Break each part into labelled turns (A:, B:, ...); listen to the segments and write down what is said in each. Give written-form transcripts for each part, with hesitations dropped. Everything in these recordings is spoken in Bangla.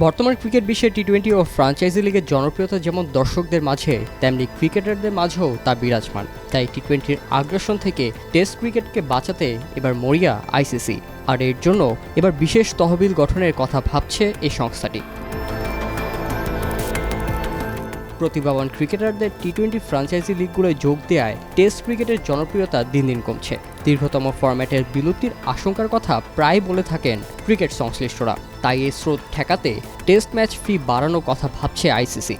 A: বর্তমান ক্রিকেট বিশ্বে টি-20 ও ফ্র্যাঞ্চাইজি লিগের জনপ্রিয়তা যেমন দর্শকদের মাঝে তেমনি ক্রিকেটারদের মাঝেও তা বিরাজমান। তাই টি-20-র আগ্রাসন থেকে টেস্ট ক্রিকেটকে বাঁচাতে এবার মরিয়া আইসিসি, আর এর জন্য এবার বিশেষ তহবিল গঠনের কথা ভাবছে এই সংস্থাটি। প্রতিভাবান ক্রিকেটারদের টি-20 ফ্র্যাঞ্চাইজি লিগগুলোয় যোগ দেওয়ায় টেস্ট ক্রিকেটের জনপ্রিয়তা দিন দিন কমছে। দীর্ঘতম ফরম্যাটের বিলুপ্তির আশঙ্কার কথা প্রায় বলে থাকেন ক্রিকেট সংশ্লিষ্টরা। তাই এই স্রোত ঠেকাতে টেস্ট ম্যাচ ফি বাড়ানোর কথা ভাবছে আইসিসি।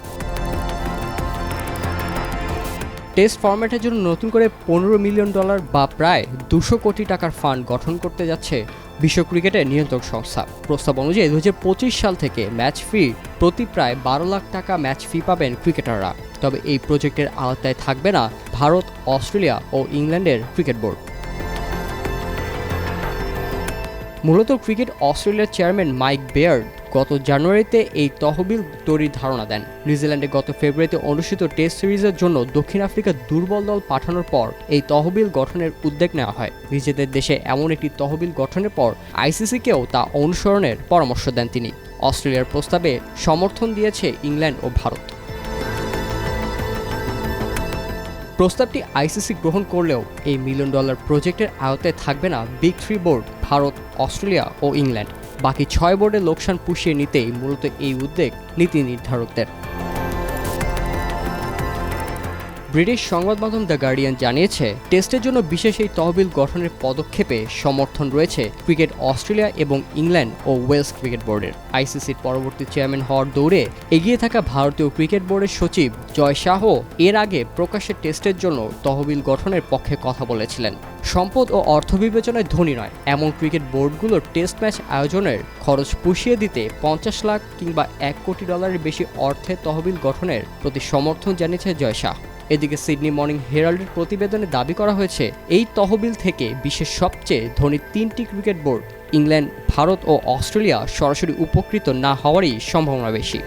A: টেস্ট ফরম্যাটের জন্য নতুন করে $15 মিলিয়ন বা প্রায় 200 কোটি টাকার ফান্ড গঠন করতে যাচ্ছে বিশ্ব ক্রিকেটের নিয়ন্ত্রক সংস্থা। প্রস্তাব অনুযায়ী 2025 সাল থেকে ম্যাচ ফি প্রতি প্রায় 12 লাখ টাকা ম্যাচ ফি পাবেন ক্রিকেটাররা। তবে এই প্রজেক্টের আওতায় থাকবে না ভারত, অস্ট্রেলিয়া ও ইংল্যান্ডের ক্রিকেট বোর্ড। মূলত ক্রিকেট অস্ট্রেলিয়ার চেয়ারম্যান মাইক বেয়ার্ড গত জানুয়ারিতে এই তহবিল তৈরির ধারণা দেন। নিউজিল্যান্ডে গত ফেব্রুয়ারিতে অনুষ্ঠিত টেস্ট সিরিজের জন্য দক্ষিণ আফ্রিকার দুর্বল দল পাঠানোর পর এই তহবিল গঠনের উদ্যোগ নেওয়া হয়। নিজেদের দেশে এমন একটি তহবিল গঠনের পর আইসিসিকেও তা অনুসরণের পরামর্শ দেন তিনি। অস্ট্রেলিয়ার প্রস্তাবে সমর্থন দিয়েছে ইংল্যান্ড ও ভারত। প্রস্তাবটি আইসিসি গ্রহণ করলেও এই $1 মিলিয়ন প্রজেক্টের আওতায় থাকবে না big three board Bharat, Australia ও ইংল্যান্ড। বাকি 6 বোর্ডের লোকসান পুষিয়ে নিতেই মূলত এই উদ্যোগ নীতি নির্ধারকদের। ব্রিটিশ সংবাদ মাধ্যম দ্য গার্ডিয়ান জানিয়েছে, টেস্টের জন্য বিশেষ এই তহবিল গঠনের পদক্ষেপে সমর্থন রয়েছে ক্রিকেট অস্ট্রেলিয়া এবং ইংল্যান্ড ও ওয়েলস ক্রিকেট বোর্ডের। আইসিসির পরবর্তী চেয়ারম্যান হওয়ার দৌড়ে এগিয়ে থাকা ভারতীয় ক্রিকেট বোর্ডের সচিব জয় শাহ এর আগে প্রকাশ্যে টেস্টের জন্য তহবিল গঠনের পক্ষে কথা বলেছিলেন। সম্পদ ও অর্থ বিবেচনায় ধনী নয় এমন ক্রিকেট বোর্ডগুলোর টেস্ট ম্যাচ আয়োজনের খরচ পুষিয়ে দিতে 50 লাখ কিংবা $1 কোটি বেশি অর্থের তহবিল গঠনের প্রতি সমর্থন জানিয়েছে জয় শাহ। এদিকে সিডনি মর্নিং হেরাল্ডের প্রতিবেদনে দাবি করা হয়েছে, এই তহবিল থেকে বিশ্বের সবচেয়ে ধনী 3টি ক্রিকেট বোর্ড ইংল্যান্ড, ভারত ও অস্ট্রেলিয়া সরাসরি উপকৃত না হওয়ারই সম্ভাবনা বেশি।